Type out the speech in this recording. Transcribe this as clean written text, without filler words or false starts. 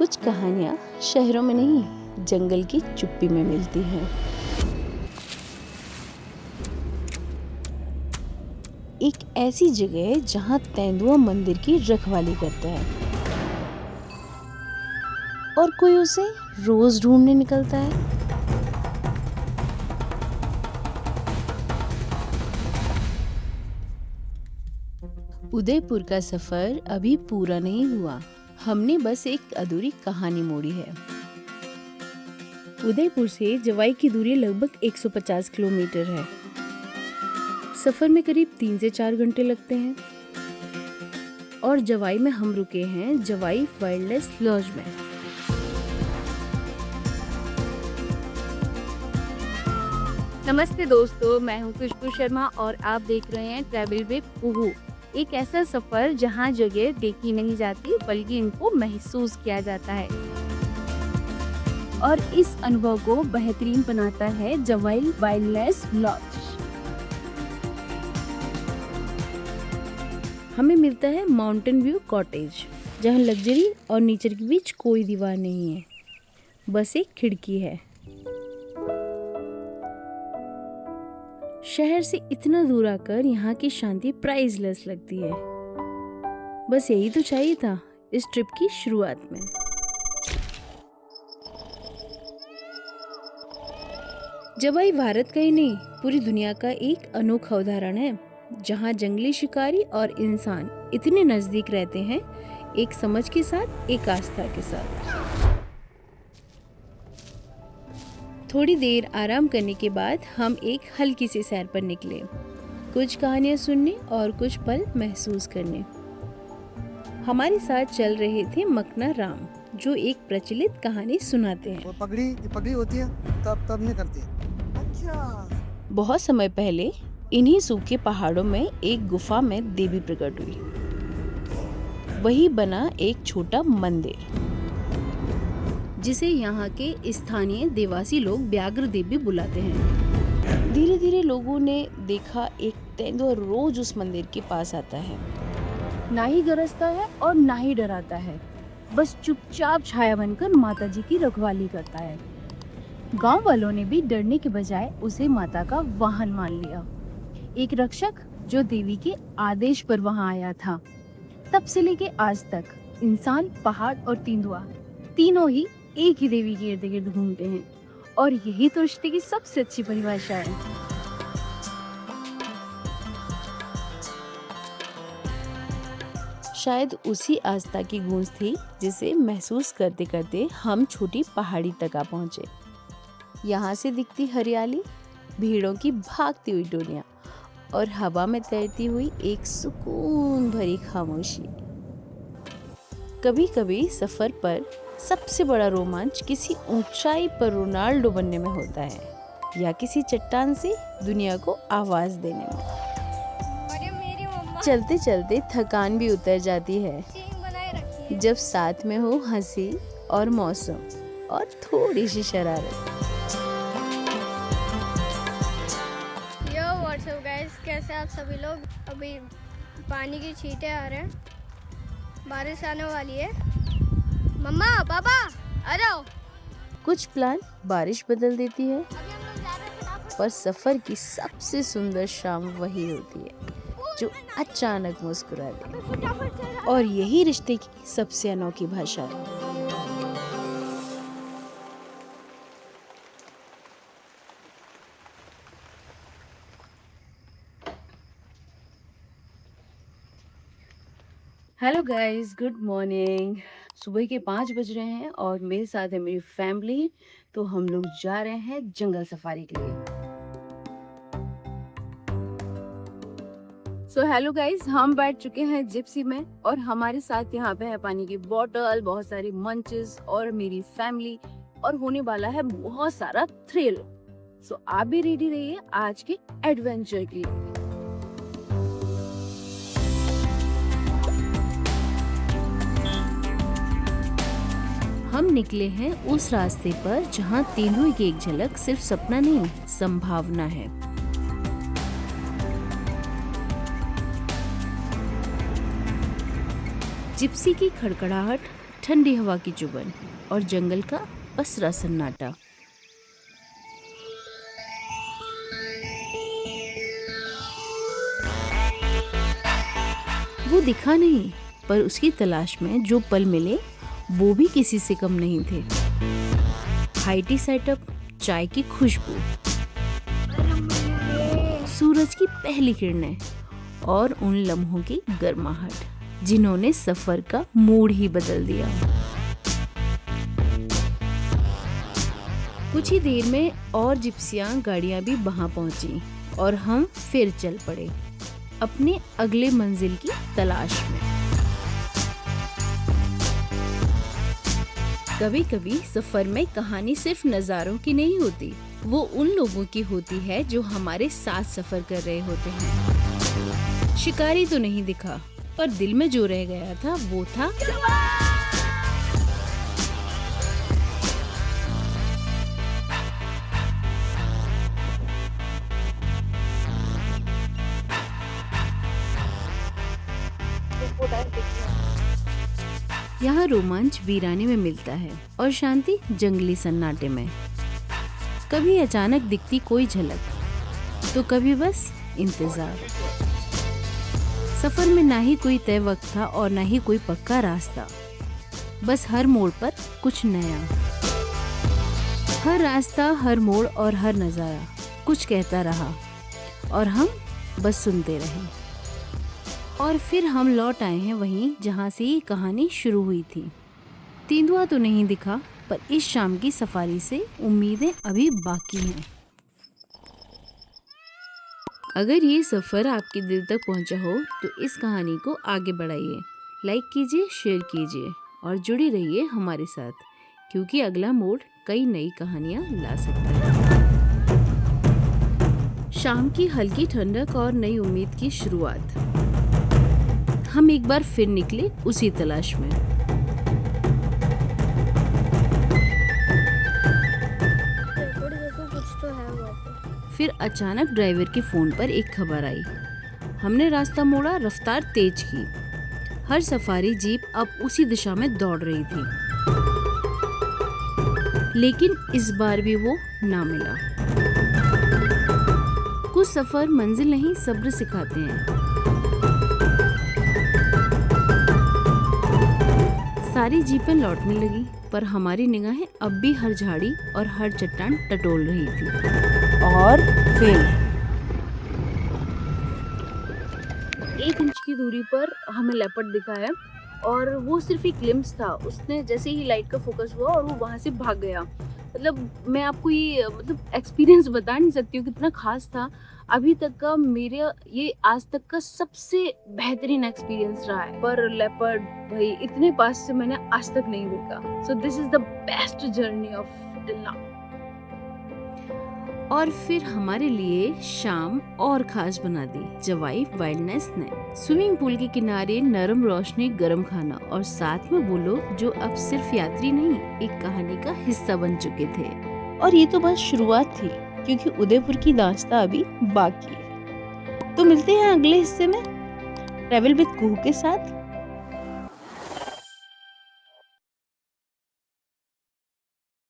कुछ कहानियाँ शहरों में नहीं, जंगल की चुप्पी में मिलती हैं। एक ऐसी जगह है जहाँ तेंदुआ मंदिर की रखवाली करता है और कोई उसे रोज ढूंढने निकलता है। उदयपुर का सफर अभी पूरा नहीं हुआ, हमने बस एक अधूरी कहानी मोड़ी है। उदयपुर से जवाई की दूरी लगभग 150 किलोमीटर है। सफर में करीब 3 से 4 घंटे लगते हैं और जवाई में हम रुके हैं जवाई वाइल्डलाइफ लॉज में। नमस्ते दोस्तों, मैं हूं खुशबू शर्मा और आप देख रहे हैं ट्रैवल विद कुहू। एक ऐसा सफर जहां जगह देखी नहीं जाती बल्कि इनको महसूस किया जाता है और इस अनुभव को बेहतरीन बनाता है जवाई वाइल्डलाइफ लॉज। हमें मिलता है माउंटेन व्यू कॉटेज, जहां लग्जरी और नेचर के बीच कोई दीवार नहीं है, बस एक खिड़की है। शहर से इतना दूर आकर यहाँ की शांति प्राइसलेस लगती है। बस यही तो चाहिए था इस ट्रिप की शुरुआत में। जवाई भारत का ही नहीं, पूरी दुनिया का एक अनोखा उदाहरण है, जहाँ जंगली शिकारी और इंसान इतने नजदीक रहते हैं, एक समझ के साथ, एक आस्था के साथ। थोड़ी देर आराम करने के बाद हम एक हल्की सी सैर पर निकले, कुछ कहानियां सुनने और कुछ पल महसूस करने। हमारे साथ चल रहे थे मकना राम, जो एक प्रचलित कहानी सुनाते हैं। वो पगड़ी होती है, तब नहीं करती। अच्छा। बहुत समय पहले इन्हीं सूखे पहाड़ों में एक गुफा में देवी प्रकट हुई। वही बना एक छोटा मंदिर, जिसे यहाँ के स्थानीय देवासी लोग व्याघ्र देवी बुलाते हैं। धीरे धीरे लोगों ने देखा एक तेंदुआ रोज उस मंदिर के पास आता है। ना ही गरजता है और ना ही डराता है, बस चुपचाप छाया बनकर माता जी की रखवाली करता है। गांव वालों ने भी डरने के बजाय उसे माता का वाहन मान लिया, एक रक्षक जो देवी के आदेश पर वहां आया था। तब से लेके आज तक इंसान, पहाड़ और तेंदुआ तीनों ही एक ही देवी के इर्द गिर्द घूमते हैं, और यही तो रिश्ते की सबसे अच्छी परिभाषा है। शायद उसी आस्था की गूंज थी जिसे महसूस करते करते हम छोटी पहाड़ी तक आ पहुंचे। यहाँ से दिखती हरियाली, भीड़ों की भागती हुई टोलियां और हवा में तैरती हुई एक सुकून भरी खामोशी। कभी कभी सफर पर सबसे बड़ा रोमांच किसी ऊंचाई पर रोनाल्डो बनने में होता है, या किसी चट्टान से दुनिया को आवाज देने में। चलते चलते थकान भी उतर जाती है जब साथ में हो हंसी और मौसम और थोड़ी सी शरारत। व्हाट्सअप गाइस, कैसे आप सभी लोग। अभी पानी की छींटे आ रहे हैं, बारिश आने वाली है। मम्मा पापा आ जाओ। कुछ प्लान बारिश बदल देती है, पर सफर की सबसे सुंदर शाम वही होती है जो अचानक मुस्कुरा दे, और यही रिश्ते की सबसे अनोखी भाषा है। Hello guys, good morning. सुबह के 5 बज रहे हैं और मेरे साथ है मेरी फैमिली, तो हम लोग जा रहे हैं जंगल सफारी के लिए। सो हेलो गाइस, हम बैठ चुके हैं जिप्सी में और हमारे साथ यहाँ पे है पानी की बोतल, बहुत सारी मंचेस और मेरी फैमिली, और होने वाला है बहुत सारा थ्रिल। सो आप भी रेडी रहिए आज के एडवेंचर के लिए। हम निकले हैं उस रास्ते पर जहां तेंदुए की एक झलक सिर्फ सपना नहीं, संभावना है। जिप्सी की खड़खड़ाहट ठंडी हवा की चुभन और जंगल का पसरा सन्नाटा। वो दिखा नहीं, पर उसकी तलाश में जो पल मिले वो भी किसी से कम नहीं थे। हाई टी सेटअप, चाय की खुशबू, सूरज की पहली किरणें और उन लम्हों की गर्माहट जिन्होंने सफर का मूड ही बदल दिया। कुछ ही देर में और जिप्सियां गाड़ियां भी वहां पहुंची और हम फिर चल पड़े अपने अगले मंजिल की तलाश में। कभी कभी सफर में कहानी सिर्फ नज़ारों की नहीं होती, वो उन लोगों की होती है जो हमारे साथ सफर कर रहे होते हैं। शिकारी तो नहीं दिखा, पर दिल में जो रह गया था वो था यहाँ रोमांच वीराने में मिलता है और शांति जंगली सन्नाटे में। कभी अचानक दिखती कोई झलक, तो कभी बस इंतजार। सफर में ना ही कोई तय वक्त था और ना ही कोई पक्का रास्ता, बस हर मोड़ पर कुछ नया। हर रास्ता, हर मोड़ और हर नजारा कुछ कहता रहा और हम बस सुनते रहे। और फिर हम लौट आए हैं वहीं जहाँ से ये कहानी शुरू हुई थी। तेंदुआ तो नहीं दिखा, पर इस शाम की सफारी से उम्मीदें अभी बाकी हैं। अगर ये सफ़र आपके दिल तक पहुँचा हो तो इस कहानी को आगे बढ़ाइए, लाइक कीजिए, शेयर कीजिए और जुड़े रहिए हमारे साथ, क्योंकि अगला मोड़ कई नई कहानियाँ ला सकता है। शाम की हल्की ठंडक और नई उम्मीद की शुरुआत। हम एक बार फिर निकले उसी तलाश में। कुछ तो है वहाँ पे। फिर अचानक ड्राइवर के फोन पर एक खबर आई। हमने रास्ता मोड़ा, रफ्तार तेज की। हर सफारी जीप अब उसी दिशा में दौड़ रही थी, लेकिन इस बार भी वो ना मिला। कुछ सफर मंजिल नहीं सब्र सिखाते हैं। सारी जीपें लौटने लगी, पर हमारी निगाहें अब भी हर झाड़ी और हर चट्टान टटोल रही थी। और फिर 1 इंच की दूरी पर हमें लेपर्ड दिखा है और वो सिर्फ एक ग्लिम्स था। उसने जैसे ही लाइट का फोकस हुआ और वो वहाँ से भाग गया। मतलब मैं आपको ये एक्सपीरियंस बता नहीं सकती हूँ कितना खास था। अभी तक का मेरा ये आज तक का सबसे बेहतरीन एक्सपीरियंस रहा है। पर लेपर्ड भाई इतने पास से मैंने आज तक नहीं देखा। So this is the best journey of till now. और फिर हमारे लिए शाम और खास बना दी जवाई वाइल्डनेस ने। स्विमिंग पूल के किनारे नरम रोशनी, गर्म खाना और साथ में वो लोग जो अब सिर्फ यात्री नहीं, एक कहानी का हिस्सा बन चुके थे। और ये तो बस शुरुआत थी, क्योंकि उदयपुर की दास्तां अभी बाकी है। तो मिलते हैं अगले हिस्से में ट्रैवल विद कुहू के साथ।